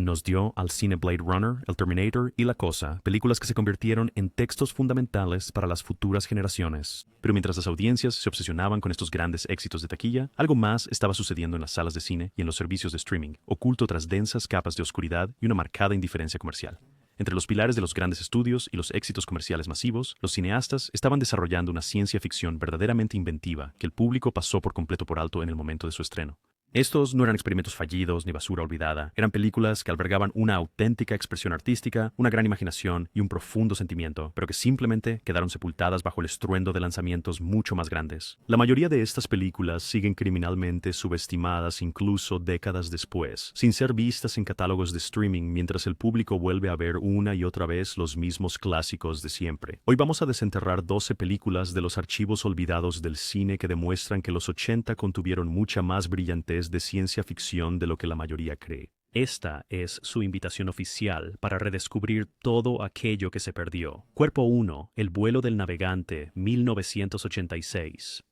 Nos dio al cine Blade Runner, El Terminator y La Cosa, películas que se convirtieron en textos fundamentales para las futuras generaciones. Pero mientras las audiencias se obsesionaban con estos grandes éxitos de taquilla, algo más estaba sucediendo en las salas de cine y en los servicios de streaming, oculto tras densas capas de oscuridad y una marcada indiferencia comercial. Entre los pilares de los grandes estudios y los éxitos comerciales masivos, los cineastas estaban desarrollando una ciencia ficción verdaderamente inventiva que el público pasó por completo por alto en el momento de su estreno. Estos no eran experimentos fallidos ni basura olvidada, eran películas que albergaban una auténtica expresión artística, una gran imaginación y un profundo sentimiento, pero que simplemente quedaron sepultadas bajo el estruendo de lanzamientos mucho más grandes. La mayoría de estas películas siguen criminalmente subestimadas incluso décadas después, sin ser vistas en catálogos de streaming mientras el público vuelve a ver una y otra vez los mismos clásicos de siempre. Hoy vamos a desenterrar 12 películas de los archivos olvidados del cine que demuestran que los 80 contuvieron mucha más brillantez de ciencia ficción de lo que la mayoría cree. Esta es su invitación oficial para redescubrir todo aquello que se perdió. Cuerpo 1, El vuelo del navegante, 1986.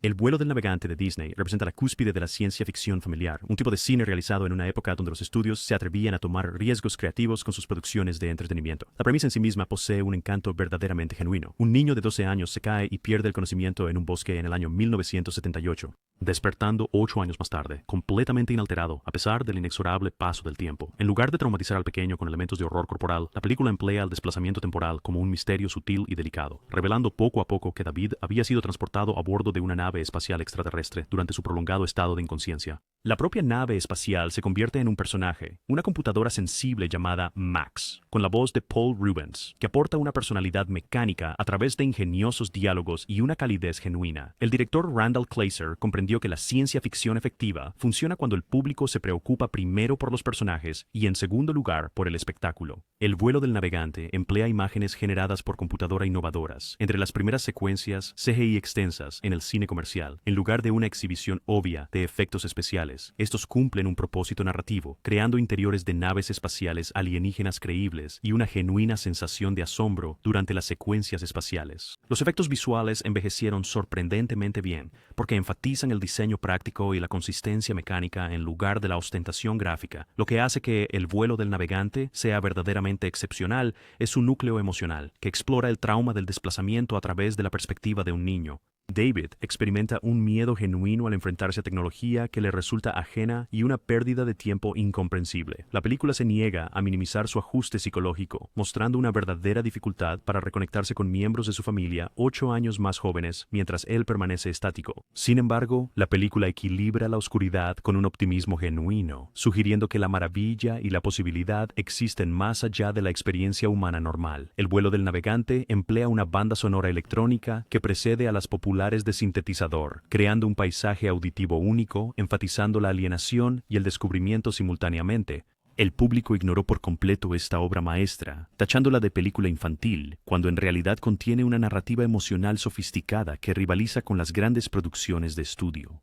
El vuelo del navegante de Disney representa la cúspide de la ciencia ficción familiar, un tipo de cine realizado en una época donde los estudios se atrevían a tomar riesgos creativos con sus producciones de entretenimiento. La premisa en sí misma posee un encanto verdaderamente genuino. Un niño de 12 años se cae y pierde el conocimiento en un bosque en el año 1978, despertando 8 años más tarde, completamente inalterado, a pesar del inexorable paso del tiempo. En lugar de traumatizar al pequeño con elementos de horror corporal, la película emplea el desplazamiento temporal como un misterio sutil y delicado, revelando poco a poco que David había sido transportado a bordo de una nave espacial extraterrestre durante su prolongado estado de inconsciencia. La propia nave espacial se convierte en un personaje, una computadora sensible llamada Max, con la voz de Paul Rubens, que aporta una personalidad mecánica a través de ingeniosos diálogos y una calidez genuina. El director Randall Kleiser comprendió que la ciencia ficción efectiva funciona cuando el público se preocupa primero por los personajes y en segundo lugar por el espectáculo. El vuelo del navegante emplea imágenes generadas por computadora innovadoras, entre las primeras secuencias CGI extensas en el cine comercial, en lugar de una exhibición obvia de efectos especiales. Estos cumplen un propósito narrativo, creando interiores de naves espaciales alienígenas creíbles y una genuina sensación de asombro durante las secuencias espaciales. Los efectos visuales envejecieron sorprendentemente bien, porque enfatizan el diseño práctico y la consistencia mecánica en lugar de la ostentación gráfica. Lo que hace que El vuelo del navegante sea verdaderamente excepcional es su núcleo emocional, que explora el trauma del desplazamiento a través de la perspectiva de un niño. David experimenta un miedo genuino al enfrentarse a tecnología que le resulta ajena y una pérdida de tiempo incomprensible. La película se niega a minimizar su ajuste psicológico, mostrando una verdadera dificultad para reconectarse con miembros de su familia 8 años más jóvenes mientras él permanece estático. Sin embargo, la película equilibra la oscuridad con un optimismo genuino, sugiriendo que la maravilla y la posibilidad existen más allá de la experiencia humana normal. El vuelo del navegante emplea una banda sonora electrónica que precede a las populares de sintetizador, creando un paisaje auditivo único, enfatizando la alienación y el descubrimiento simultáneamente. El público ignoró por completo esta obra maestra, tachándola de película infantil, cuando en realidad contiene una narrativa emocional sofisticada que rivaliza con las grandes producciones de estudio.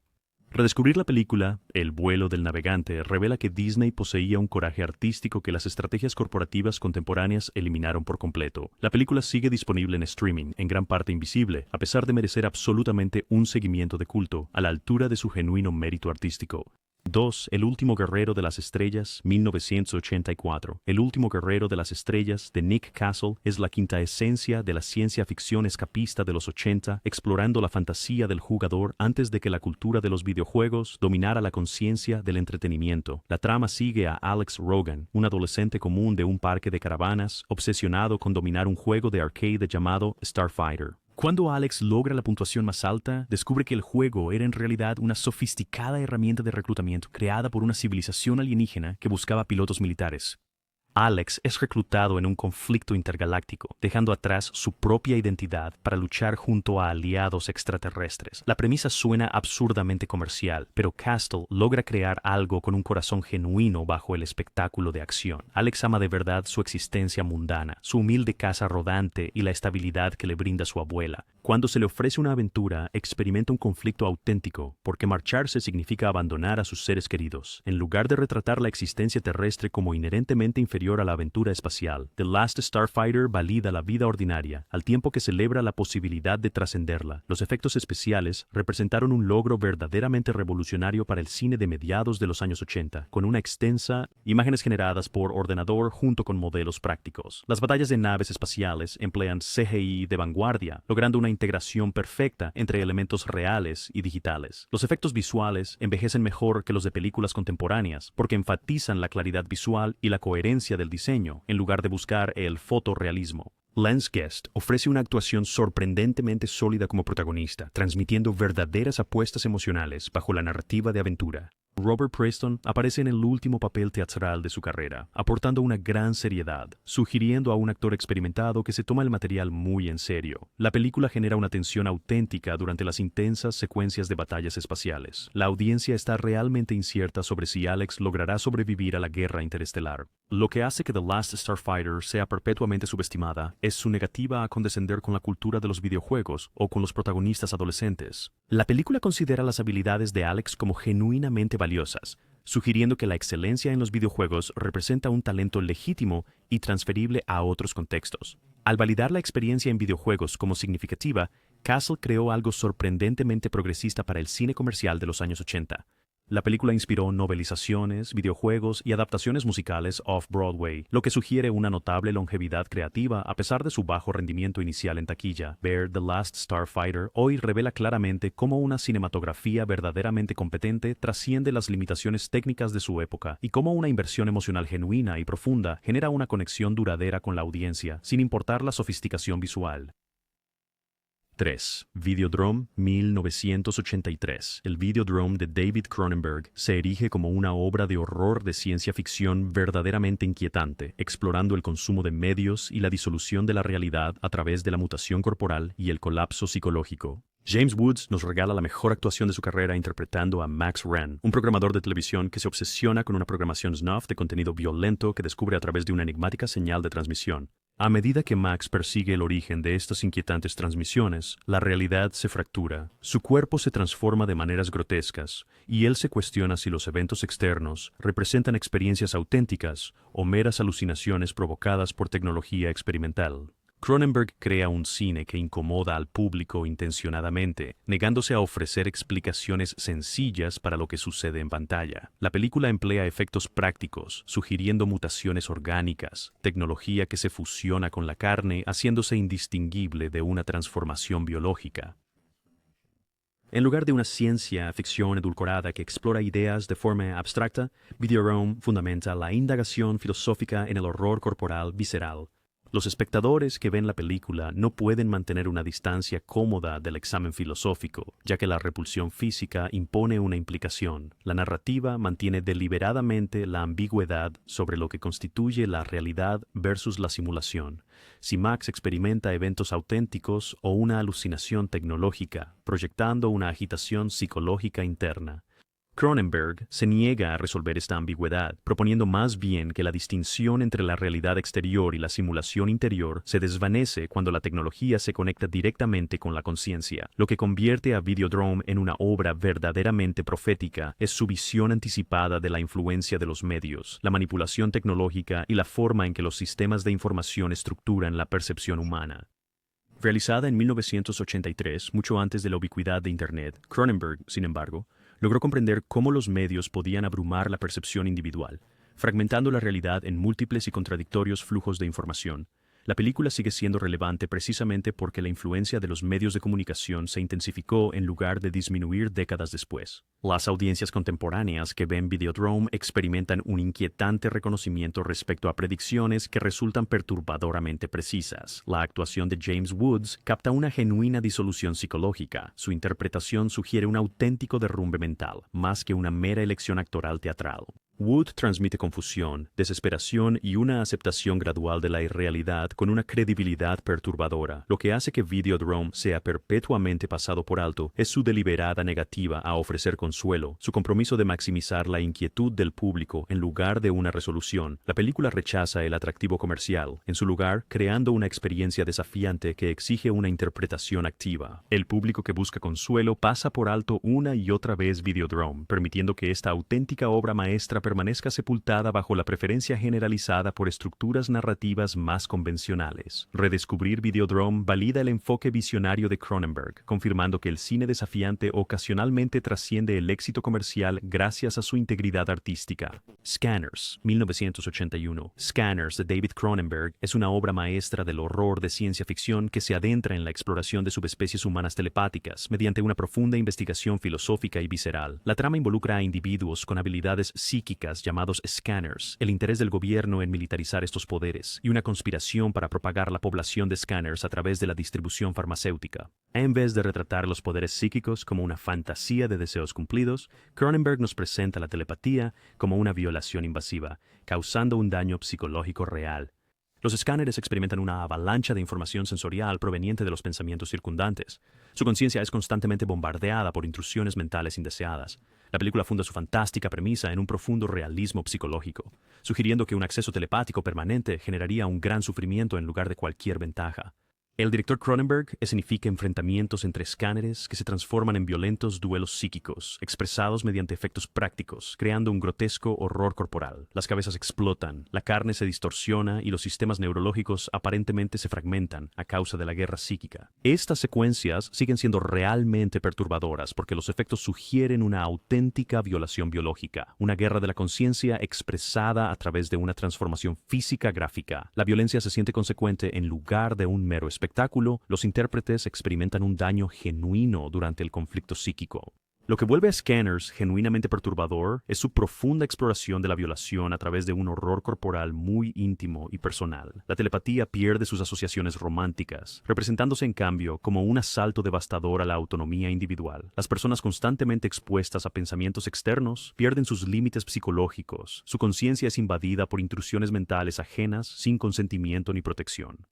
Redescubrir la película El vuelo del navegante revela que Disney poseía un coraje artístico que las estrategias corporativas contemporáneas eliminaron por completo. La película sigue disponible en streaming, en gran parte invisible, a pesar de merecer absolutamente un seguimiento de culto, a la altura de su genuino mérito artístico. 2. El último guerrero de las estrellas, 1984. El último guerrero de las estrellas, de Nick Castle, es la quinta esencia de la ciencia ficción escapista de los 80, explorando la fantasía del jugador antes de que la cultura de los videojuegos dominara la conciencia del entretenimiento. La trama sigue a Alex Rogan, un adolescente común de un parque de caravanas, obsesionado con dominar un juego de arcade llamado Starfighter. Cuando Alex logra la puntuación más alta, descubre que el juego era en realidad una sofisticada herramienta de reclutamiento creada por una civilización alienígena que buscaba pilotos militares. Alex es reclutado en un conflicto intergaláctico, dejando atrás su propia identidad para luchar junto a aliados extraterrestres. La premisa suena absurdamente comercial, pero Castle logra crear algo con un corazón genuino bajo el espectáculo de acción. Alex ama de verdad su existencia mundana, su humilde casa rodante y la estabilidad que le brinda su abuela. Cuando se le ofrece una aventura, experimenta un conflicto auténtico, porque marcharse significa abandonar a sus seres queridos. En lugar de retratar la existencia terrestre como inherentemente inferior anterior a la aventura espacial, The Last Starfighter valida la vida ordinaria, al tiempo que celebra la posibilidad de trascenderla. Los efectos especiales representaron un logro verdaderamente revolucionario para el cine de mediados de los años 80, con una extensa imágenes generadas por ordenador junto con modelos prácticos. Las batallas de naves espaciales emplean CGI de vanguardia, logrando una integración perfecta entre elementos reales y digitales. Los efectos visuales envejecen mejor que los de películas contemporáneas porque enfatizan la claridad visual y la coherencia del diseño en lugar de buscar el fotorrealismo. Lance Guest ofrece una actuación sorprendentemente sólida como protagonista, transmitiendo verdaderas apuestas emocionales bajo la narrativa de aventura. Robert Preston aparece en el último papel teatral de su carrera, aportando una gran seriedad, sugiriendo a un actor experimentado que se toma el material muy en serio. La película genera una tensión auténtica durante las intensas secuencias de batallas espaciales. La audiencia está realmente incierta sobre si Alex logrará sobrevivir a la guerra interestelar. Lo que hace que The Last Starfighter sea perpetuamente subestimada es su negativa a condescender con la cultura de los videojuegos o con los protagonistas adolescentes. La película considera las habilidades de Alex como genuinamente valiosas, sugiriendo que la excelencia en los videojuegos representa un talento legítimo y transferible a otros contextos. Al validar la experiencia en videojuegos como significativa, Castle creó algo sorprendentemente progresista para el cine comercial de los años 80. La película inspiró novelizaciones, videojuegos y adaptaciones musicales off-Broadway, lo que sugiere una notable longevidad creativa a pesar de su bajo rendimiento inicial en taquilla. Ver The Last Starfighter hoy revela claramente cómo una cinematografía verdaderamente competente trasciende las limitaciones técnicas de su época y cómo una inversión emocional genuina y profunda genera una conexión duradera con la audiencia, sin importar la sofisticación visual. 3. Videodrome 1983. El Videodrome de David Cronenberg se erige como una obra de horror de ciencia ficción verdaderamente inquietante, explorando el consumo de medios y la disolución de la realidad a través de la mutación corporal y el colapso psicológico. James Woods nos regala la mejor actuación de su carrera interpretando a Max Wren, un programador de televisión que se obsesiona con una programación snuff de contenido violento que descubre a través de una enigmática señal de transmisión. A medida que Max persigue el origen de estas inquietantes transmisiones, la realidad se fractura, su cuerpo se transforma de maneras grotescas, y él se cuestiona si los eventos externos representan experiencias auténticas o meras alucinaciones provocadas por tecnología experimental. Cronenberg crea un cine que incomoda al público intencionadamente, negándose a ofrecer explicaciones sencillas para lo que sucede en pantalla. La película emplea efectos prácticos, sugiriendo mutaciones orgánicas, tecnología que se fusiona con la carne, haciéndose indistinguible de una transformación biológica. En lugar de una ciencia ficción edulcorada que explora ideas de forma abstracta, Videodrome fundamenta la indagación filosófica en el horror corporal visceral. Los espectadores que ven la película no pueden mantener una distancia cómoda del examen filosófico, ya que la repulsión física impone una implicación. La narrativa mantiene deliberadamente la ambigüedad sobre lo que constituye la realidad versus la simulación. Si Max experimenta eventos auténticos o una alucinación tecnológica, proyectando una agitación psicológica interna. Cronenberg se niega a resolver esta ambigüedad, proponiendo más bien que la distinción entre la realidad exterior y la simulación interior se desvanece cuando la tecnología se conecta directamente con la conciencia. Lo que convierte a Videodrome en una obra verdaderamente profética es su visión anticipada de la influencia de los medios, la manipulación tecnológica y la forma en que los sistemas de información estructuran la percepción humana. Realizada en 1983, mucho antes de la ubicuidad de Internet, Cronenberg, sin embargo, logró comprender cómo los medios podían abrumar la percepción individual, fragmentando la realidad en múltiples y contradictorios flujos de información. La película sigue siendo relevante precisamente porque la influencia de los medios de comunicación se intensificó en lugar de disminuir décadas después. Las audiencias contemporáneas que ven Videodrome experimentan un inquietante reconocimiento respecto a predicciones que resultan perturbadoramente precisas. La actuación de James Woods capta una genuina disolución psicológica. Su interpretación sugiere un auténtico derrumbe mental, más que una mera elección actoral teatral. Wood transmite confusión, desesperación y una aceptación gradual de la irrealidad con una credibilidad perturbadora. Lo que hace que Videodrome sea perpetuamente pasado por alto es su deliberada negativa a ofrecer consuelo, su compromiso de maximizar la inquietud del público en lugar de una resolución. La película rechaza el atractivo comercial, en su lugar creando una experiencia desafiante que exige una interpretación activa. El público que busca consuelo pasa por alto una y otra vez Videodrome, permitiendo que esta auténtica obra maestra permanezca sepultada bajo la preferencia generalizada por estructuras narrativas más convencionales. Redescubrir Videodrome valida el enfoque visionario de Cronenberg, confirmando que el cine desafiante ocasionalmente trasciende el éxito comercial gracias a su integridad artística. Scanners, 1981. Scanners de David Cronenberg es una obra maestra del horror de ciencia ficción que se adentra en la exploración de subespecies humanas telepáticas mediante una profunda investigación filosófica y visceral. La trama involucra a individuos con habilidades psíquicas llamados scanners, el interés del gobierno en militarizar estos poderes y una conspiración para propagar la población de scanners a través de la distribución farmacéutica. En vez de retratar los poderes psíquicos como una fantasía de deseos cumplidos, Cronenberg nos presenta la telepatía como una violación invasiva, causando un daño psicológico real. Los escáneres experimentan una avalancha de información sensorial proveniente de los pensamientos circundantes. Su conciencia es constantemente bombardeada por intrusiones mentales indeseadas. La película funda su fantástica premisa en un profundo realismo psicológico, sugiriendo que un acceso telepático permanente generaría un gran sufrimiento en lugar de cualquier ventaja. El director Cronenberg escenifica enfrentamientos entre escáneres que se transforman en violentos duelos psíquicos, expresados mediante efectos prácticos, creando un grotesco horror corporal. Las cabezas explotan, la carne se distorsiona y los sistemas neurológicos aparentemente se fragmentan a causa de la guerra psíquica. Estas secuencias siguen siendo realmente perturbadoras porque los efectos sugieren una auténtica violación biológica, una guerra de la conciencia expresada a través de una transformación física gráfica. La violencia se siente consecuente en lugar de un mero espectáculo. Los intérpretes experimentan un daño genuino durante el conflicto psíquico. Lo que vuelve a Scanners genuinamente perturbador es su profunda exploración de la violación a través de un horror corporal muy íntimo y personal. La telepatía pierde sus asociaciones románticas, representándose en cambio como un asalto devastador a la autonomía individual. Las personas constantemente expuestas a pensamientos externos pierden sus límites psicológicos. Su conciencia es invadida por intrusiones mentales ajenas sin consentimiento ni protección.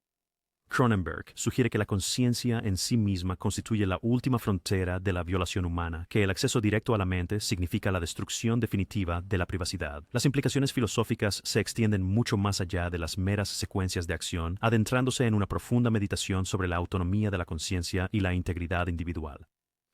Cronenberg sugiere que la conciencia en sí misma constituye la última frontera de la violación humana, que el acceso directo a la mente significa la destrucción definitiva de la privacidad. Las implicaciones filosóficas se extienden mucho más allá de las meras secuencias de acción, adentrándose en una profunda meditación sobre la autonomía de la conciencia y la integridad individual.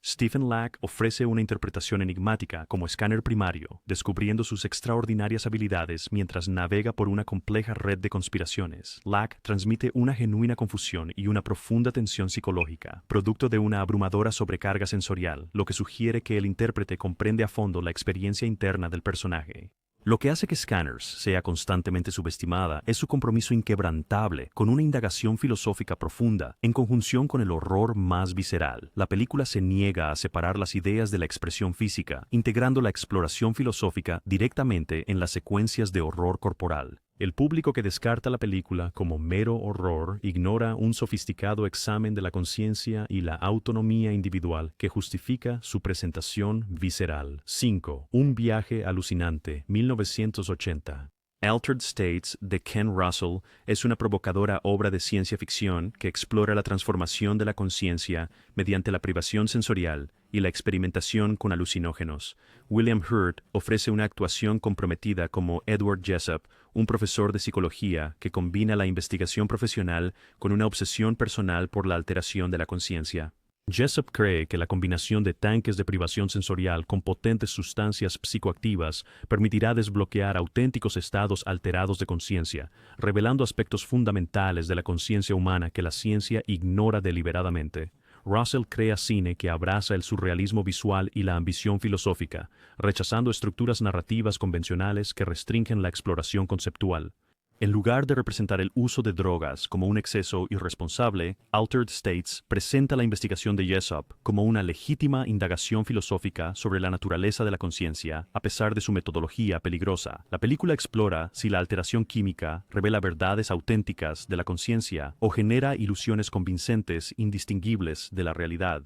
Stephen Lack ofrece una interpretación enigmática como escáner primario, descubriendo sus extraordinarias habilidades mientras navega por una compleja red de conspiraciones. Lack transmite una genuina confusión y una profunda tensión psicológica, producto de una abrumadora sobrecarga sensorial, lo que sugiere que el intérprete comprende a fondo la experiencia interna del personaje. Lo que hace que Scanners sea constantemente subestimada es su compromiso inquebrantable con una indagación filosófica profunda, en conjunción con el horror más visceral. La película se niega a separar las ideas de la expresión física, integrando la exploración filosófica directamente en las secuencias de horror corporal. El público que descarta la película como mero horror ignora un sofisticado examen de la conciencia y la autonomía individual que justifica su presentación visceral. 5. Un viaje alucinante, 1980. Altered States, de Ken Russell, es una provocadora obra de ciencia ficción que explora la transformación de la conciencia mediante la privación sensorial y la experimentación con alucinógenos. William Hurt ofrece una actuación comprometida como Edward Jessup, un profesor de psicología que combina la investigación profesional con una obsesión personal por la alteración de la conciencia. Jessup cree que la combinación de tanques de privación sensorial con potentes sustancias psicoactivas permitirá desbloquear auténticos estados alterados de conciencia, revelando aspectos fundamentales de la conciencia humana que la ciencia ignora deliberadamente. Russell crea cine que abraza el surrealismo visual y la ambición filosófica, rechazando estructuras narrativas convencionales que restringen la exploración conceptual. En lugar de representar el uso de drogas como un exceso irresponsable, Altered States presenta la investigación de Jessup como una legítima indagación filosófica sobre la naturaleza de la conciencia, a pesar de su metodología peligrosa. La película explora si la alteración química revela verdades auténticas de la conciencia o genera ilusiones convincentes indistinguibles de la realidad.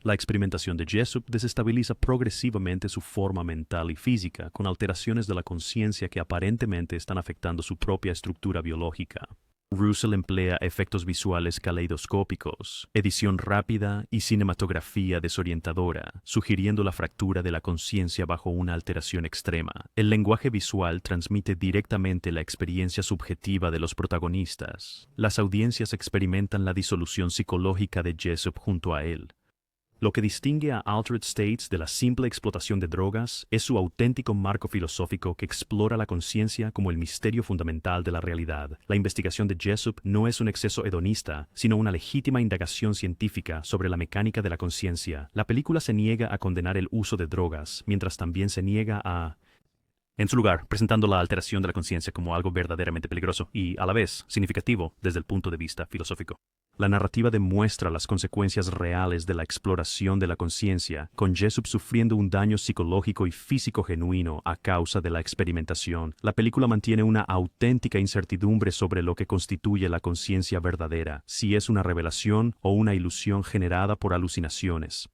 La experimentación de Jessup desestabiliza progresivamente su forma mental y física, con alteraciones de la conciencia que aparentemente están afectando su propia estructura biológica. Russell emplea efectos visuales caleidoscópicos, edición rápida y cinematografía desorientadora, sugiriendo la fractura de la conciencia bajo una alteración extrema. El lenguaje visual transmite directamente la experiencia subjetiva de los protagonistas. Las audiencias experimentan la disolución psicológica de Jessup junto a él. Lo que distingue a Altered States de la simple explotación de drogas es su auténtico marco filosófico que explora la conciencia como el misterio fundamental de la realidad. La investigación de Jessup no es un exceso hedonista, sino una legítima indagación científica sobre la mecánica de la conciencia. La película se niega a condenar el uso de drogas, mientras también se niega a... En su lugar, presentando la alteración de la conciencia como algo verdaderamente peligroso y, a la vez, significativo desde el punto de vista filosófico. La narrativa demuestra las consecuencias reales de la exploración de la conciencia, con Jessup sufriendo un daño psicológico y físico genuino a causa de la experimentación. La película mantiene una auténtica incertidumbre sobre lo que constituye la conciencia verdadera, si es una revelación o una ilusión generada por alucinaciones.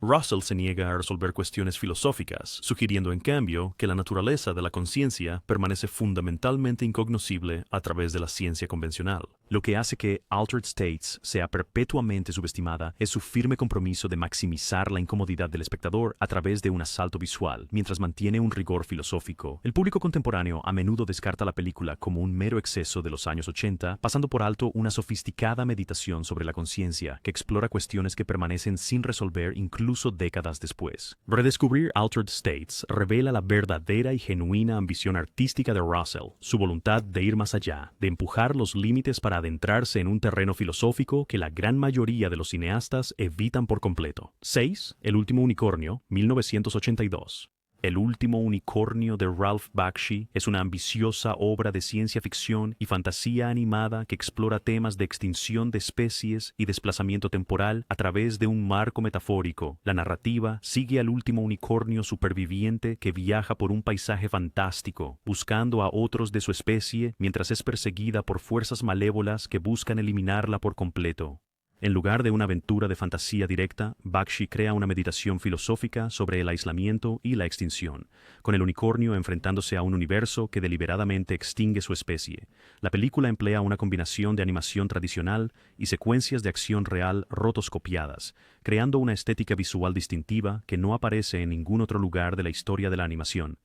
Russell se niega a resolver cuestiones filosóficas, sugiriendo en cambio que la naturaleza de la conciencia permanece fundamentalmente incognoscible a través de la ciencia convencional. Lo que hace que Altered States sea perpetuamente subestimada es su firme compromiso de maximizar la incomodidad del espectador a través de un asalto visual, mientras mantiene un rigor filosófico. El público contemporáneo a menudo descarta la película como un mero exceso de los años 80, pasando por alto una sofisticada meditación sobre la conciencia que explora cuestiones que permanecen sin resolver incluso décadas después. Redescubrir Altered States revela la verdadera y genuina ambición artística de Russell, su voluntad de ir más allá, de empujar los límites para adentrarse en un terreno filosófico que la gran mayoría de los cineastas evitan por completo. 6. El último unicornio, 1982. El último unicornio de Ralph Bakshi es una ambiciosa obra de ciencia ficción y fantasía animada que explora temas de extinción de especies y desplazamiento temporal a través de un marco metafórico. La narrativa sigue al último unicornio superviviente que viaja por un paisaje fantástico, buscando a otros de su especie mientras es perseguida por fuerzas malévolas que buscan eliminarla por completo. En lugar de una aventura de fantasía directa, Bakshi crea una meditación filosófica sobre el aislamiento y la extinción, con el unicornio enfrentándose a un universo que deliberadamente extingue su especie. La película emplea una combinación de animación tradicional y secuencias de acción real rotoscopiadas, creando una estética visual distintiva que no aparece en ningún otro lugar de la historia de la animación.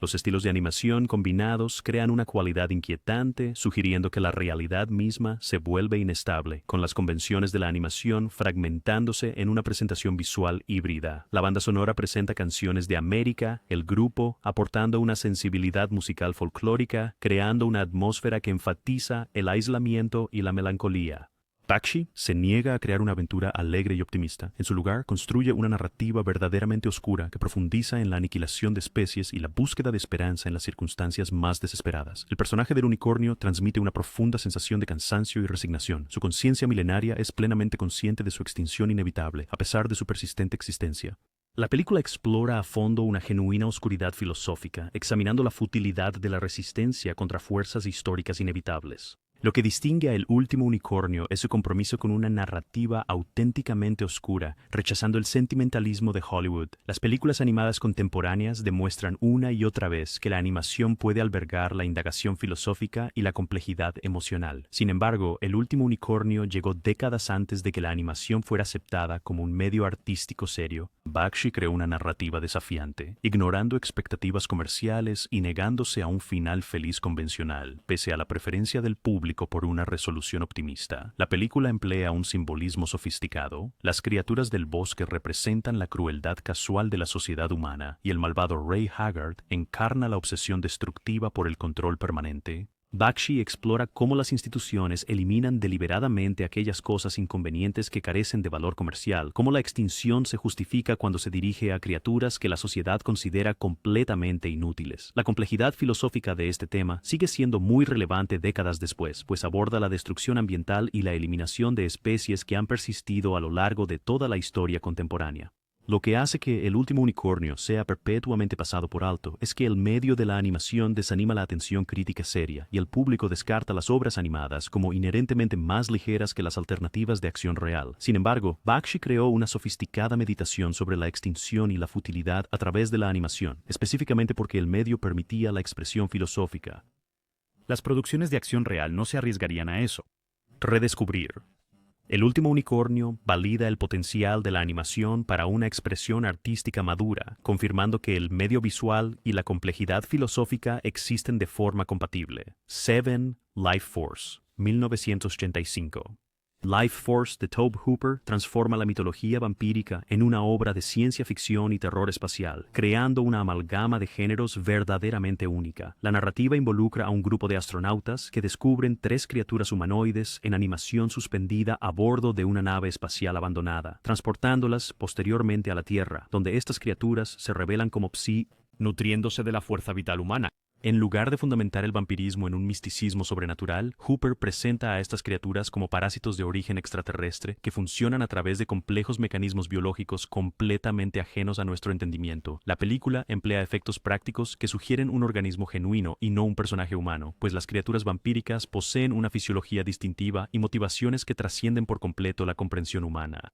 Los estilos de animación combinados crean una cualidad inquietante, sugiriendo que la realidad misma se vuelve inestable, con las convenciones de la animación fragmentándose en una presentación visual híbrida. La banda sonora presenta canciones de América, el grupo, aportando una sensibilidad musical folclórica, creando una atmósfera que enfatiza el aislamiento y la melancolía. Bakshi se niega a crear una aventura alegre y optimista. En su lugar, construye una narrativa verdaderamente oscura que profundiza en la aniquilación de especies y la búsqueda de esperanza en las circunstancias más desesperadas. El personaje del unicornio transmite una profunda sensación de cansancio y resignación. Su conciencia milenaria es plenamente consciente de su extinción inevitable, a pesar de su persistente existencia. La película explora a fondo una genuina oscuridad filosófica, examinando la futilidad de la resistencia contra fuerzas históricas inevitables. Lo que distingue a El último unicornio es su compromiso con una narrativa auténticamente oscura, rechazando el sentimentalismo de Hollywood. Las películas animadas contemporáneas demuestran una y otra vez que la animación puede albergar la indagación filosófica y la complejidad emocional. Sin embargo, El último unicornio llegó décadas antes de que la animación fuera aceptada como un medio artístico serio. Bakshi creó una narrativa desafiante, ignorando expectativas comerciales y negándose a un final feliz convencional, pese a la preferencia del público por una resolución optimista. La película emplea un simbolismo sofisticado. Las criaturas del bosque representan la crueldad casual de la sociedad humana, y el malvado Ray Haggard encarna la obsesión destructiva por el control permanente. Bakshi explora cómo las instituciones eliminan deliberadamente aquellas cosas inconvenientes que carecen de valor comercial, cómo la extinción se justifica cuando se dirige a criaturas que la sociedad considera completamente inútiles. La complejidad filosófica de este tema sigue siendo muy relevante décadas después, pues aborda la destrucción ambiental y la eliminación de especies que han persistido a lo largo de toda la historia contemporánea. Lo que hace que El último unicornio sea perpetuamente pasado por alto es que el medio de la animación desanima la atención crítica seria y el público descarta las obras animadas como inherentemente más ligeras que las alternativas de acción real. Sin embargo, Bakshi creó una sofisticada meditación sobre la extinción y la futilidad a través de la animación, específicamente porque el medio permitía la expresión filosófica. Las producciones de acción real no se arriesgarían a eso. Redescubrir. El último unicornio valida el potencial de la animación para una expresión artística madura, confirmando que el medio visual y la complejidad filosófica existen de forma compatible. 7. Life Force, 1985. Life Force de Tobe Hooper transforma la mitología vampírica en una obra de ciencia ficción y terror espacial, creando una amalgama de géneros verdaderamente única. La narrativa involucra a un grupo de astronautas que descubren 3 criaturas humanoides en animación suspendida a bordo de una nave espacial abandonada, transportándolas posteriormente a la Tierra, donde estas criaturas se revelan como psi, nutriéndose de la fuerza vital humana. En lugar de fundamentar el vampirismo en un misticismo sobrenatural, Hooper presenta a estas criaturas como parásitos de origen extraterrestre que funcionan a través de complejos mecanismos biológicos completamente ajenos a nuestro entendimiento. La película emplea efectos prácticos que sugieren un organismo genuino y no un personaje humano, pues las criaturas vampíricas poseen una fisiología distintiva y motivaciones que trascienden por completo la comprensión humana.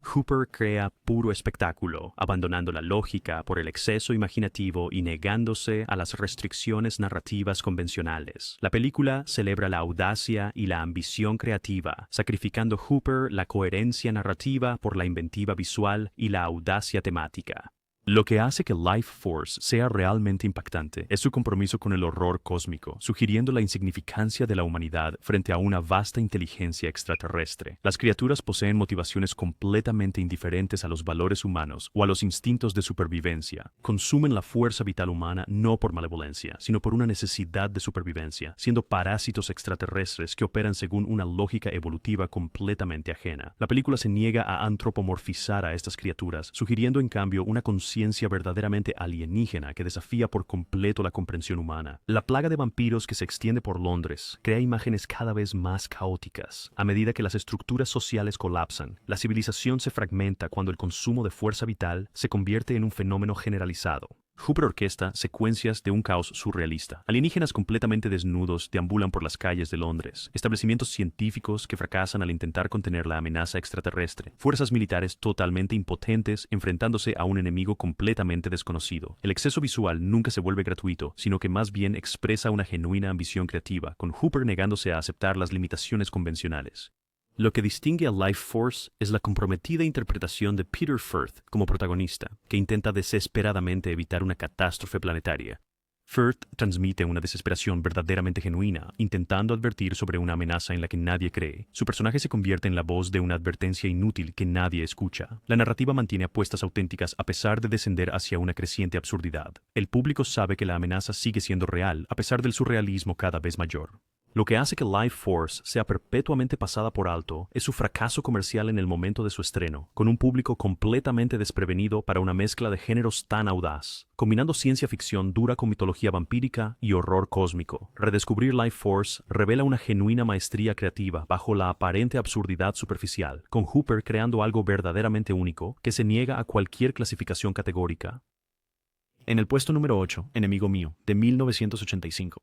Hooper crea puro espectáculo, abandonando la lógica por el exceso imaginativo y negándose a las restricciones narrativas convencionales. La película celebra la audacia y la ambición creativa, sacrificando Hooper la coherencia narrativa por la inventiva visual y la audacia temática. Lo que hace que Life Force sea realmente impactante es su compromiso con el horror cósmico, sugiriendo la insignificancia de la humanidad frente a una vasta inteligencia extraterrestre. Las criaturas poseen motivaciones completamente indiferentes a los valores humanos o a los instintos de supervivencia. Consumen la fuerza vital humana no por malevolencia, sino por una necesidad de supervivencia, siendo parásitos extraterrestres que operan según una lógica evolutiva completamente ajena. La película se niega a antropomorfizar a estas criaturas, sugiriendo en cambio una conciencia verdaderamente alienígena que desafía por completo la comprensión humana. La plaga de vampiros que se extiende por Londres crea imágenes cada vez más caóticas. A medida que las estructuras sociales colapsan, la civilización se fragmenta cuando el consumo de fuerza vital se convierte en un fenómeno generalizado. Hooper orquesta secuencias de un caos surrealista. Alienígenas completamente desnudos deambulan por las calles de Londres. Establecimientos científicos que fracasan al intentar contener la amenaza extraterrestre. Fuerzas militares totalmente impotentes enfrentándose a un enemigo completamente desconocido. El exceso visual nunca se vuelve gratuito, sino que más bien expresa una genuina ambición creativa, con Hooper negándose a aceptar las limitaciones convencionales. Lo que distingue a Life Force es la comprometida interpretación de Peter Firth como protagonista, que intenta desesperadamente evitar una catástrofe planetaria. Firth transmite una desesperación verdaderamente genuina, intentando advertir sobre una amenaza en la que nadie cree. Su personaje se convierte en la voz de una advertencia inútil que nadie escucha. La narrativa mantiene apuestas auténticas a pesar de descender hacia una creciente absurdidad. El público sabe que la amenaza sigue siendo real, a pesar del surrealismo cada vez mayor. Lo que hace que Life Force sea perpetuamente pasada por alto es su fracaso comercial en el momento de su estreno, con un público completamente desprevenido para una mezcla de géneros tan audaz, combinando ciencia ficción dura con mitología vampírica y horror cósmico. Redescubrir Life Force revela una genuina maestría creativa bajo la aparente absurdidad superficial, con Hooper creando algo verdaderamente único que se niega a cualquier clasificación categórica. En el puesto número 8, Enemigo Mío, de 1985.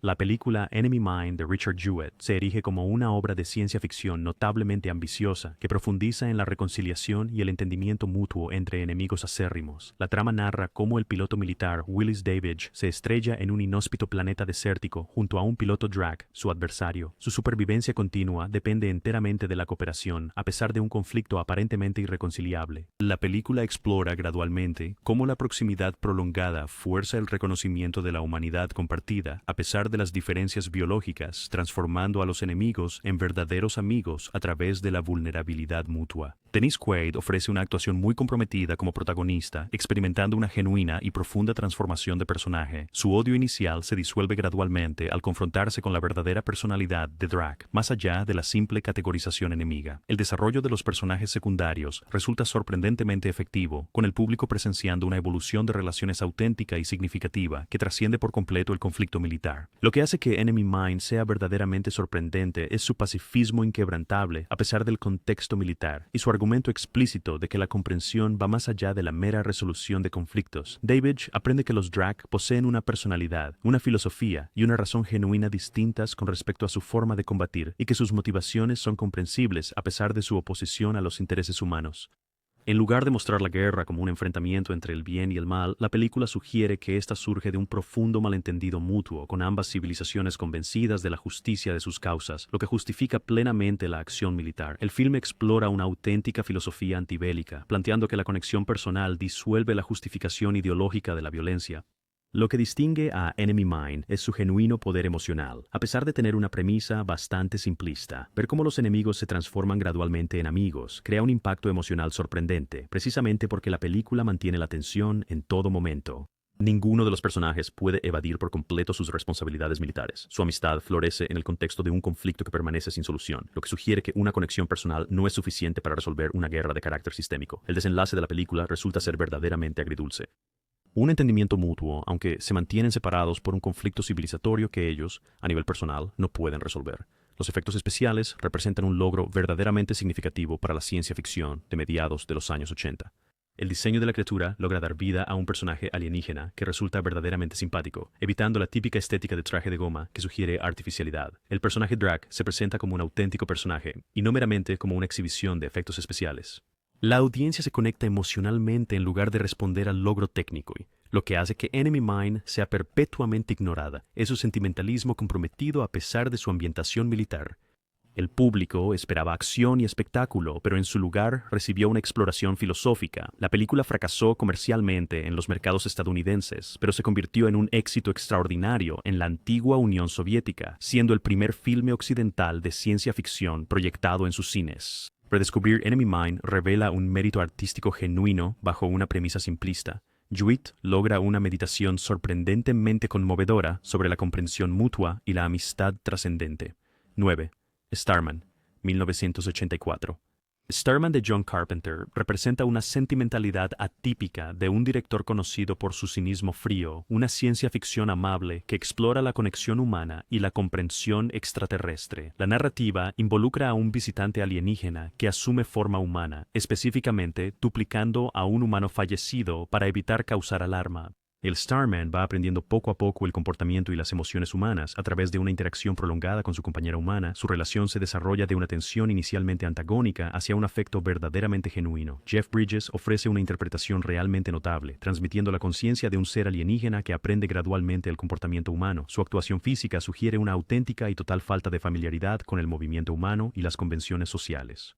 La película Enemy Mine de Richard Jewett se erige como una obra de ciencia ficción notablemente ambiciosa que profundiza en la reconciliación y el entendimiento mutuo entre enemigos acérrimos. La trama narra cómo el piloto militar Willis Davidge se estrella en un inhóspito planeta desértico junto a un piloto Drake, su adversario. Su supervivencia continua depende enteramente de la cooperación, a pesar de un conflicto aparentemente irreconciliable. La película explora gradualmente cómo la proximidad prolongada fuerza el reconocimiento de la humanidad compartida, a pesar de las diferencias biológicas, transformando a los enemigos en verdaderos amigos a través de la vulnerabilidad mutua. Dennis Quaid ofrece una actuación muy comprometida como protagonista, experimentando una genuina y profunda transformación de personaje. Su odio inicial se disuelve gradualmente al confrontarse con la verdadera personalidad de Drake, más allá de la simple categorización enemiga. El desarrollo de los personajes secundarios resulta sorprendentemente efectivo, con el público presenciando una evolución de relaciones auténtica y significativa que trasciende por completo el conflicto militar. Lo que hace que Enemy Mine sea verdaderamente sorprendente es su pacifismo inquebrantable a pesar del contexto militar y su argumento explícito de que la comprensión va más allá de la mera resolución de conflictos. Davidge aprende que los Drake poseen una personalidad, una filosofía y una razón genuina distintas con respecto a su forma de combatir y que sus motivaciones son comprensibles a pesar de su oposición a los intereses humanos. En lugar de mostrar la guerra como un enfrentamiento entre el bien y el mal, la película sugiere que ésta surge de un profundo malentendido mutuo con ambas civilizaciones convencidas de la justicia de sus causas, lo que justifica plenamente la acción militar. El filme explora una auténtica filosofía antibélica, planteando que la conexión personal disuelve la justificación ideológica de la violencia. Lo que distingue a Enemy Mine es su genuino poder emocional. A pesar de tener una premisa bastante simplista, ver cómo los enemigos se transforman gradualmente en amigos crea un impacto emocional sorprendente, precisamente porque la película mantiene la tensión en todo momento. Ninguno de los personajes puede evadir por completo sus responsabilidades militares. Su amistad florece en el contexto de un conflicto que permanece sin solución, lo que sugiere que una conexión personal no es suficiente para resolver una guerra de carácter sistémico. El desenlace de la película resulta ser verdaderamente agridulce. Un entendimiento mutuo, aunque se mantienen separados por un conflicto civilizatorio que ellos, a nivel personal, no pueden resolver. Los efectos especiales representan un logro verdaderamente significativo para la ciencia ficción de mediados de los años 80. El diseño de la criatura logra dar vida a un personaje alienígena que resulta verdaderamente simpático, evitando la típica estética de traje de goma que sugiere artificialidad. El personaje Drac se presenta como un auténtico personaje, y no meramente como una exhibición de efectos especiales. La audiencia se conecta emocionalmente en lugar de responder al logro técnico, lo que hace que Enemy Mine sea perpetuamente ignorada. Es su sentimentalismo comprometido a pesar de su ambientación militar. El público esperaba acción y espectáculo, pero en su lugar recibió una exploración filosófica. La película fracasó comercialmente en los mercados estadounidenses, pero se convirtió en un éxito extraordinario en la antigua Unión Soviética, siendo el primer filme occidental de ciencia ficción proyectado en sus cines. Redescubrir Enemy Mine revela un mérito artístico genuino bajo una premisa simplista. Juit logra una meditación sorprendentemente conmovedora sobre la comprensión mutua y la amistad trascendente. 9. Starman, 1984. Starman de John Carpenter representa una sentimentalidad atípica de un director conocido por su cinismo frío, una ciencia ficción amable que explora la conexión humana y la comprensión extraterrestre. La narrativa involucra a un visitante alienígena que asume forma humana, específicamente duplicando a un humano fallecido para evitar causar alarma. El Starman va aprendiendo poco a poco el comportamiento y las emociones humanas a través de una interacción prolongada con su compañera humana. Su relación se desarrolla de una tensión inicialmente antagónica hacia un afecto verdaderamente genuino. Jeff Bridges ofrece una interpretación realmente notable, transmitiendo la conciencia de un ser alienígena que aprende gradualmente el comportamiento humano. Su actuación física sugiere una auténtica y total falta de familiaridad con el movimiento humano y las convenciones sociales.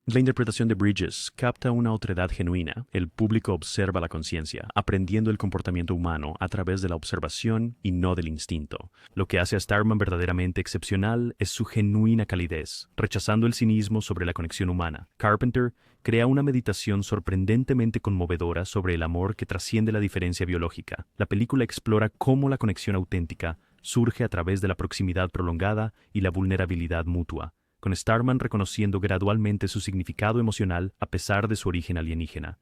La interpretación de Bridges capta una otredad genuina. El público observa la conciencia, aprendiendo el comportamiento humano a través de la observación y no del instinto. Lo que hace a Starman verdaderamente excepcional es su genuina calidez, rechazando el cinismo sobre la conexión humana. Carpenter crea una meditación sorprendentemente conmovedora sobre el amor que trasciende la diferencia biológica. La película explora cómo la conexión auténtica surge a través de la proximidad prolongada y la vulnerabilidad mutua, con Starman reconociendo gradualmente su significado emocional a pesar de su origen alienígena.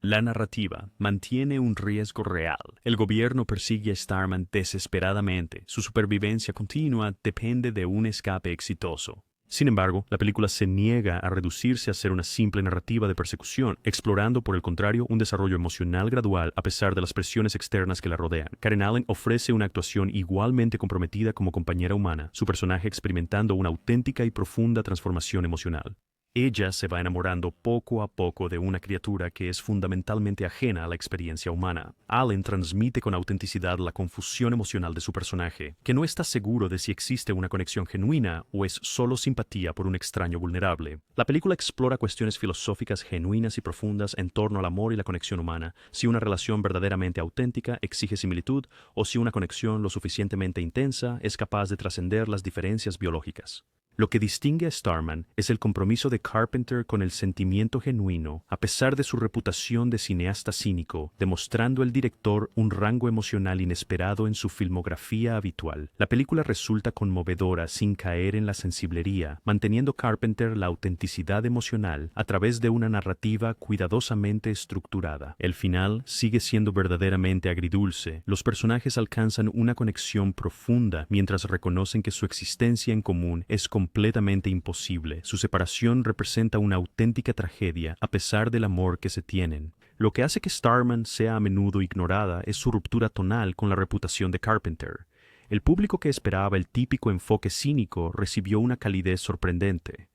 La narrativa mantiene un riesgo real. El gobierno persigue a Starman desesperadamente. Su supervivencia continua depende de un escape exitoso. Sin embargo, la película se niega a reducirse a ser una simple narrativa de persecución, explorando, por el contrario, un desarrollo emocional gradual a pesar de las presiones externas que la rodean. Karen Allen ofrece una actuación igualmente comprometida como compañera humana, su personaje experimentando una auténtica y profunda transformación emocional. Ella se va enamorando poco a poco de una criatura que es fundamentalmente ajena a la experiencia humana. Allen transmite con autenticidad la confusión emocional de su personaje, que no está seguro de si existe una conexión genuina o es solo simpatía por un extraño vulnerable. La película explora cuestiones filosóficas genuinas y profundas en torno al amor y la conexión humana, si una relación verdaderamente auténtica exige similitud o si una conexión lo suficientemente intensa es capaz de trascender las diferencias biológicas. Lo que distingue a Starman es el compromiso de Carpenter con el sentimiento genuino, a pesar de su reputación de cineasta cínico, demostrando el director un rango emocional inesperado en su filmografía habitual. La película resulta conmovedora sin caer en la sensiblería, manteniendo Carpenter la autenticidad emocional a través de una narrativa cuidadosamente estructurada. El final sigue siendo verdaderamente agridulce. Los personajes alcanzan una conexión profunda mientras reconocen que su existencia en común es completamente imposible. Su separación representa una auténtica tragedia a pesar del amor que se tienen. Lo que hace que Starman sea a menudo ignorada es su ruptura tonal con la reputación de Carpenter. El público que esperaba el típico enfoque cínico recibió una calidez sorprendente.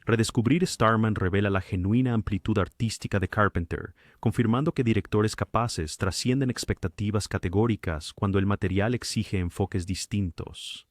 Redescubrir Starman revela la genuina amplitud artística de Carpenter, confirmando que directores capaces trascienden expectativas categóricas cuando el material exige enfoques distintos.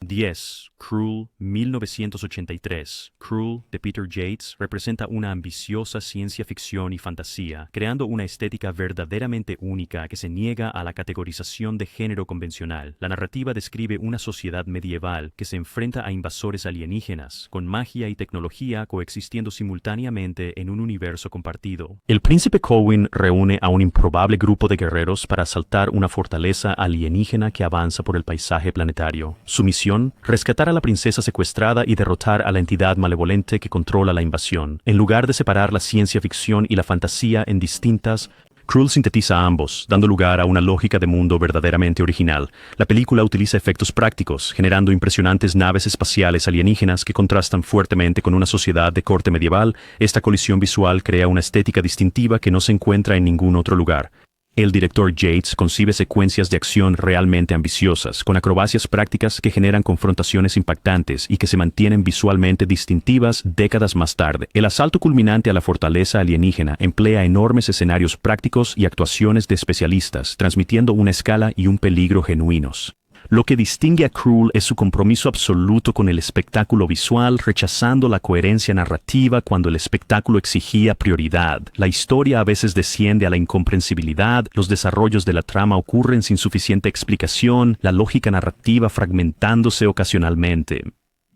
10. Cruel, 1983. Cruel, de Peter Yates, representa una ambiciosa ciencia ficción y fantasía, creando una estética verdaderamente única que se niega a la categorización de género convencional. La narrativa describe una sociedad medieval que se enfrenta a invasores alienígenas, con magia y tecnología coexistiendo simultáneamente en un universo compartido. El príncipe Colwyn reúne a un improbable grupo de guerreros para asaltar una fortaleza alienígena que avanza por el paisaje planetario. Su misión: rescatar a la princesa secuestrada y derrotar a la entidad malevolente que controla la invasión. En lugar de separar la ciencia ficción y la fantasía en distintas, Cruel sintetiza ambos, dando lugar a una lógica de mundo verdaderamente original. La película utiliza efectos prácticos, generando impresionantes naves espaciales alienígenas que contrastan fuertemente con una sociedad de corte medieval. Esta colisión visual crea una estética distintiva que no se encuentra en ningún otro lugar. El director Yates concibe secuencias de acción realmente ambiciosas, con acrobacias prácticas que generan confrontaciones impactantes y que se mantienen visualmente distintivas décadas más tarde. El asalto culminante a la fortaleza alienígena emplea enormes escenarios prácticos y actuaciones de especialistas, transmitiendo una escala y un peligro genuinos. Lo que distingue a Cruel es su compromiso absoluto con el espectáculo visual, rechazando la coherencia narrativa cuando el espectáculo exigía prioridad. La historia a veces desciende a la incomprensibilidad, los desarrollos de la trama ocurren sin suficiente explicación, la lógica narrativa fragmentándose ocasionalmente.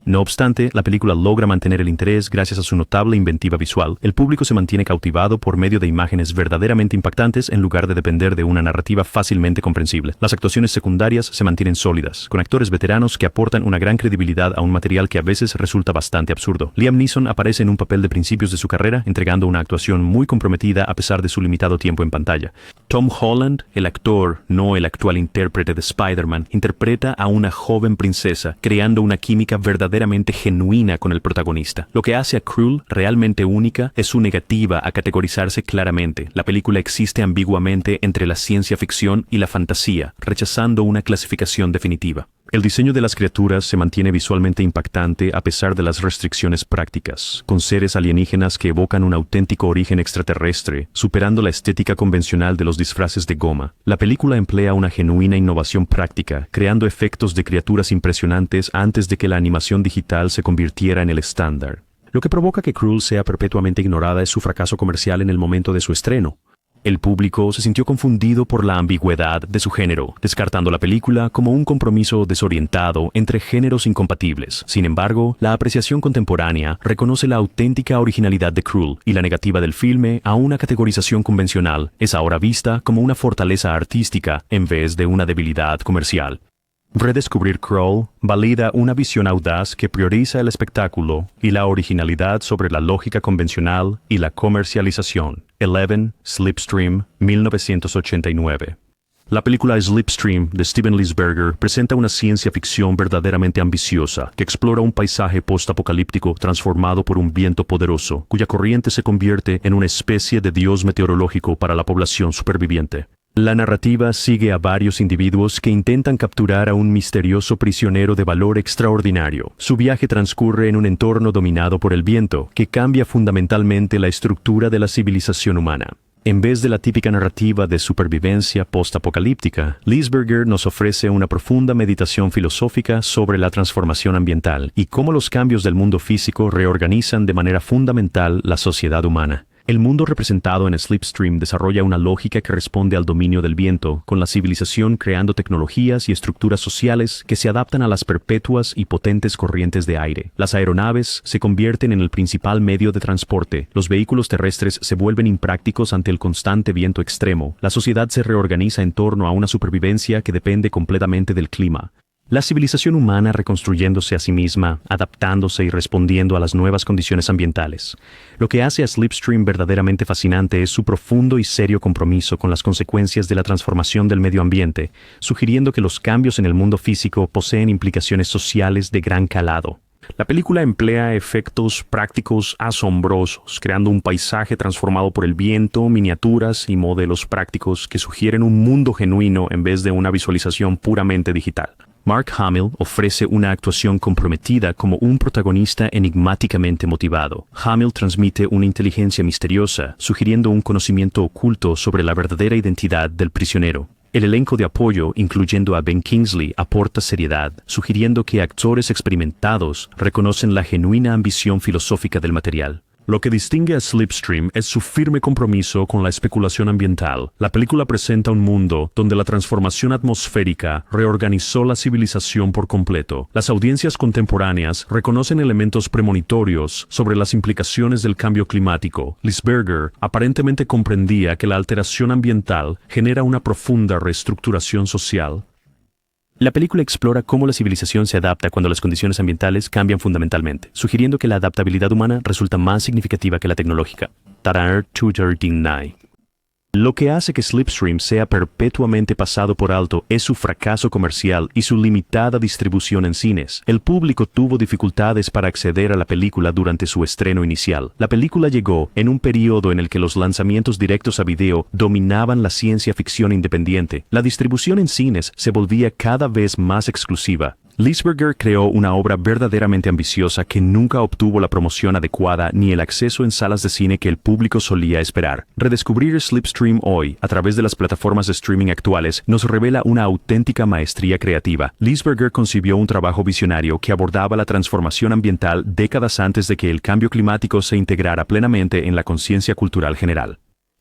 No obstante, la película logra mantener el interés gracias a su notable inventiva visual. El público se mantiene cautivado por medio de imágenes verdaderamente impactantes en lugar de depender de una narrativa fácilmente comprensible. Las actuaciones secundarias se mantienen sólidas, con actores veteranos que aportan una gran credibilidad a un material que a veces resulta bastante absurdo. Liam Neeson aparece en un papel de principios de su carrera, entregando una actuación muy comprometida a pesar de su limitado tiempo en pantalla. Tom Holland, el actor, no el actual intérprete de Spider-Man, interpreta a una joven princesa, creando una química verdaderamente genuina con el protagonista. Lo que hace a Cruel realmente única es su negativa a categorizarse claramente. La película existe ambiguamente entre la ciencia ficción y la fantasía, rechazando una clasificación definitiva. El diseño de las criaturas se mantiene visualmente impactante a pesar de las restricciones prácticas, con seres alienígenas que evocan un auténtico origen extraterrestre, superando la estética convencional de los disfraces de goma. La película emplea una genuina innovación práctica, creando efectos de criaturas impresionantes antes de que la animación digital se convirtiera en el estándar. Lo que provoca que Cruel sea perpetuamente ignorada es su fracaso comercial en el momento de su estreno. El público se sintió confundido por la ambigüedad de su género, descartando la película como un compromiso desorientado entre géneros incompatibles. Sin embargo, la apreciación contemporánea reconoce la auténtica originalidad de Cruel y la negativa del filme a una categorización convencional es ahora vista como una fortaleza artística en vez de una debilidad comercial. Redescubrir Cruel valida una visión audaz que prioriza el espectáculo y la originalidad sobre la lógica convencional y la comercialización. 11. Slipstream, 1989. La película Slipstream de Steven Lisberger presenta una ciencia ficción verdaderamente ambiciosa que explora un paisaje post-apocalíptico transformado por un viento poderoso, cuya corriente se convierte en una especie de dios meteorológico para la población superviviente. La narrativa sigue a varios individuos que intentan capturar a un misterioso prisionero de valor extraordinario. Su viaje transcurre en un entorno dominado por el viento, que cambia fundamentalmente la estructura de la civilización humana. En vez de la típica narrativa de supervivencia post-apocalíptica, Lisberger nos ofrece una profunda meditación filosófica sobre la transformación ambiental y cómo los cambios del mundo físico reorganizan de manera fundamental la sociedad humana. El mundo representado en Slipstream desarrolla una lógica que responde al dominio del viento, con la civilización creando tecnologías y estructuras sociales que se adaptan a las perpetuas y potentes corrientes de aire. Las aeronaves se convierten en el principal medio de transporte, los vehículos terrestres se vuelven imprácticos ante el constante viento extremo, la sociedad se reorganiza en torno a una supervivencia que depende completamente del clima. La civilización humana reconstruyéndose a sí misma, adaptándose y respondiendo a las nuevas condiciones ambientales. Lo que hace a Slipstream verdaderamente fascinante es su profundo y serio compromiso con las consecuencias de la transformación del medio ambiente, sugiriendo que los cambios en el mundo físico poseen implicaciones sociales de gran calado. La película emplea efectos prácticos asombrosos, creando un paisaje transformado por el viento, miniaturas y modelos prácticos que sugieren un mundo genuino en vez de una visualización puramente digital. Mark Hamill ofrece una actuación comprometida como un protagonista enigmáticamente motivado. Hamill transmite una inteligencia misteriosa, sugiriendo un conocimiento oculto sobre la verdadera identidad del prisionero. El elenco de apoyo, incluyendo a Ben Kingsley, aporta seriedad, sugiriendo que actores experimentados reconocen la genuina ambición filosófica del material. Lo que distingue a Slipstream es su firme compromiso con la especulación ambiental. La película presenta un mundo donde la transformación atmosférica reorganizó la civilización por completo. Las audiencias contemporáneas reconocen elementos premonitorios sobre las implicaciones del cambio climático. Lisberger aparentemente comprendía que la alteración ambiental genera una profunda reestructuración social. La película explora cómo la civilización se adapta cuando las condiciones ambientales cambian fundamentalmente, sugiriendo que la adaptabilidad humana resulta más significativa que la tecnológica. Tarar Tuderdingnai. Lo que hace que Slipstream sea perpetuamente pasado por alto es su fracaso comercial y su limitada distribución en cines. El público tuvo dificultades para acceder a la película durante su estreno inicial. La película llegó en un periodo en el que los lanzamientos directos a video dominaban la ciencia ficción independiente. La distribución en cines se volvía cada vez más exclusiva. Lisberger creó una obra verdaderamente ambiciosa que nunca obtuvo la promoción adecuada ni el acceso en salas de cine que el público solía esperar. Redescubrir Slipstream hoy, a través de las plataformas de streaming actuales, nos revela una auténtica maestría creativa. Lisberger concibió un trabajo visionario que abordaba la transformación ambiental décadas antes de que el cambio climático se integrara plenamente en la conciencia cultural general.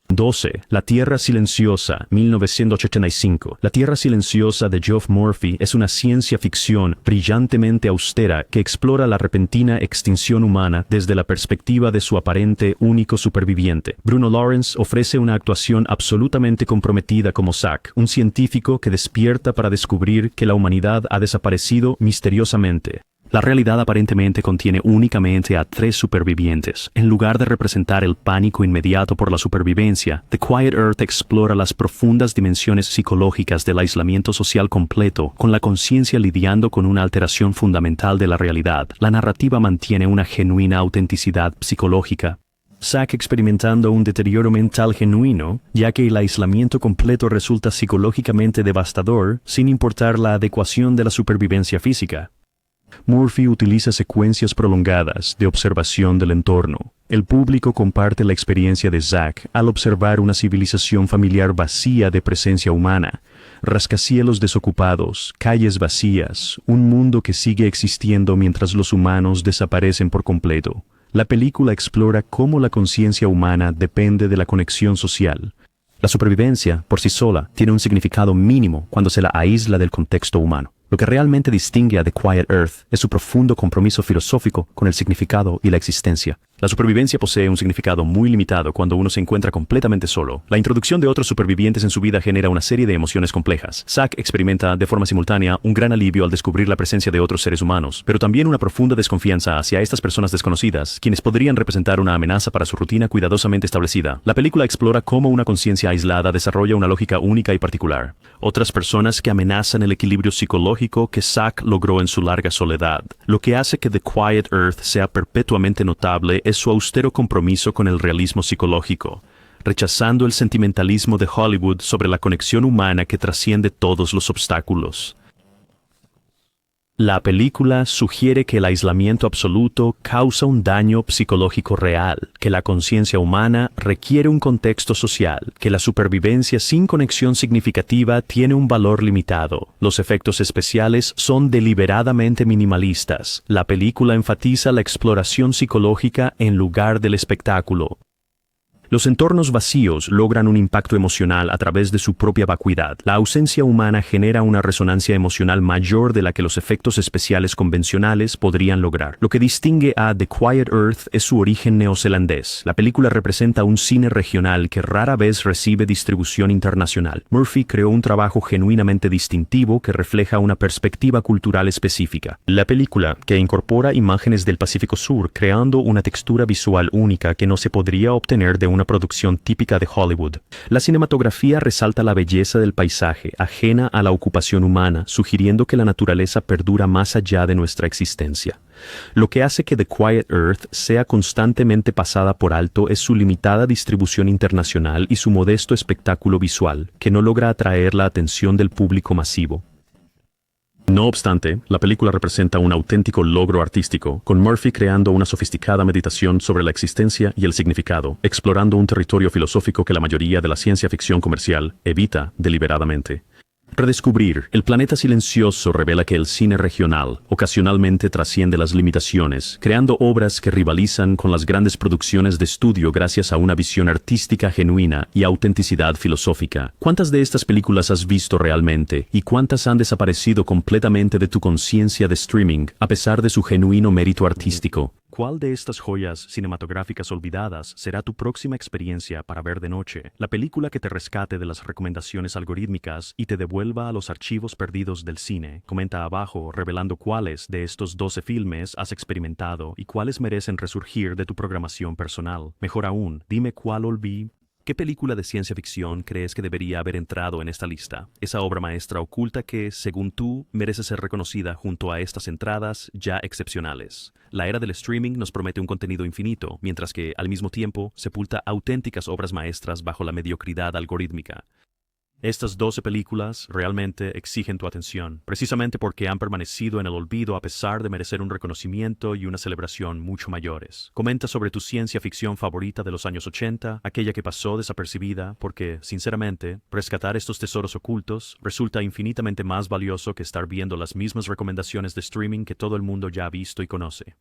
12. La Tierra Silenciosa, 1985. La Tierra Silenciosa de Geoff Murphy es una ciencia ficción brillantemente austera que explora la repentina extinción humana desde la perspectiva de su aparente único superviviente. Bruno Lawrence ofrece una actuación absolutamente comprometida como Zack, un científico que despierta para descubrir que la humanidad ha desaparecido misteriosamente. La realidad aparentemente contiene únicamente a 3 supervivientes. En lugar de representar el pánico inmediato por la supervivencia, The Quiet Earth explora las profundas dimensiones psicológicas del aislamiento social completo, con la conciencia lidiando con una alteración fundamental de la realidad. La narrativa mantiene una genuina autenticidad psicológica. Zack experimentando un deterioro mental genuino, ya que el aislamiento completo resulta psicológicamente devastador, sin importar la adecuación de la supervivencia física. Murphy utiliza secuencias prolongadas de observación del entorno. El público comparte la experiencia de Zack al observar una civilización familiar vacía de presencia humana, rascacielos desocupados, calles vacías, un mundo que sigue existiendo mientras los humanos desaparecen por completo. La película explora cómo la conciencia humana depende de la conexión social. La supervivencia, por sí sola, tiene un significado mínimo cuando se la aísla del contexto humano. Lo que realmente distingue a The Quiet Earth es su profundo compromiso filosófico con el significado y la existencia. La supervivencia posee un significado muy limitado cuando uno se encuentra completamente solo. La introducción de otros supervivientes en su vida genera una serie de emociones complejas. Zack experimenta de forma simultánea un gran alivio al descubrir la presencia de otros seres humanos, pero también una profunda desconfianza hacia estas personas desconocidas, quienes podrían representar una amenaza para su rutina cuidadosamente establecida. La película explora cómo una conciencia aislada desarrolla una lógica única y particular. Otras personas que amenazan el equilibrio psicológico que Zack logró en su larga soledad. Lo que hace que The Quiet Earth sea perpetuamente notable es su austero compromiso con el realismo psicológico, rechazando el sentimentalismo de Hollywood sobre la conexión humana que trasciende todos los obstáculos. La película sugiere que el aislamiento absoluto causa un daño psicológico real, que la conciencia humana requiere un contexto social, que la supervivencia sin conexión significativa tiene un valor limitado. Los efectos especiales son deliberadamente minimalistas. La película enfatiza la exploración psicológica en lugar del espectáculo. Los entornos vacíos logran un impacto emocional a través de su propia vacuidad. La ausencia humana genera una resonancia emocional mayor de la que los efectos especiales convencionales podrían lograr. Lo que distingue a The Quiet Earth es su origen neozelandés. La película representa un cine regional que rara vez recibe distribución internacional. Murphy creó un trabajo genuinamente distintivo que refleja una perspectiva cultural específica. La película, que incorpora imágenes del Pacífico Sur, creando una textura visual única que no se podría obtener de una producción típica de Hollywood. La cinematografía resalta la belleza del paisaje, ajena a la ocupación humana, sugiriendo que la naturaleza perdura más allá de nuestra existencia. Lo que hace que The Quiet Earth sea constantemente pasada por alto es su limitada distribución internacional y su modesto espectáculo visual, que no logra atraer la atención del público masivo. No obstante, la película representa un auténtico logro artístico, con Murphy creando una sofisticada meditación sobre la existencia y el significado, explorando un territorio filosófico que la mayoría de la ciencia ficción comercial evita deliberadamente. Redescubrir El planeta silencioso revela que el cine regional ocasionalmente trasciende las limitaciones, creando obras que rivalizan con las grandes producciones de estudio gracias a una visión artística genuina y autenticidad filosófica. ¿Cuántas de estas películas has visto realmente y cuántas han desaparecido completamente de tu conciencia de streaming a pesar de su genuino mérito artístico? ¿Cuál de estas joyas cinematográficas olvidadas será tu próxima experiencia para ver de noche? La película que te rescate de las recomendaciones algorítmicas y te devuelva a los archivos perdidos del cine. Comenta abajo revelando cuáles de estos 12 filmes has experimentado y cuáles merecen resurgir de tu programación personal. Mejor aún, dime cuál olvidé. ¿Qué película de ciencia ficción crees que debería haber entrado en esta lista? Esa obra maestra oculta que, según tú, merece ser reconocida junto a estas entradas ya excepcionales. La era del streaming nos promete un contenido infinito, mientras que, al mismo tiempo, sepulta auténticas obras maestras bajo la mediocridad algorítmica. Estas 12 películas realmente exigen tu atención, precisamente porque han permanecido en el olvido a pesar de merecer un reconocimiento y una celebración mucho mayores. Comenta sobre tu ciencia ficción favorita de los años 80, aquella que pasó desapercibida, porque, sinceramente, rescatar estos tesoros ocultos resulta infinitamente más valioso que estar viendo las mismas recomendaciones de streaming que todo el mundo ya ha visto y conoce.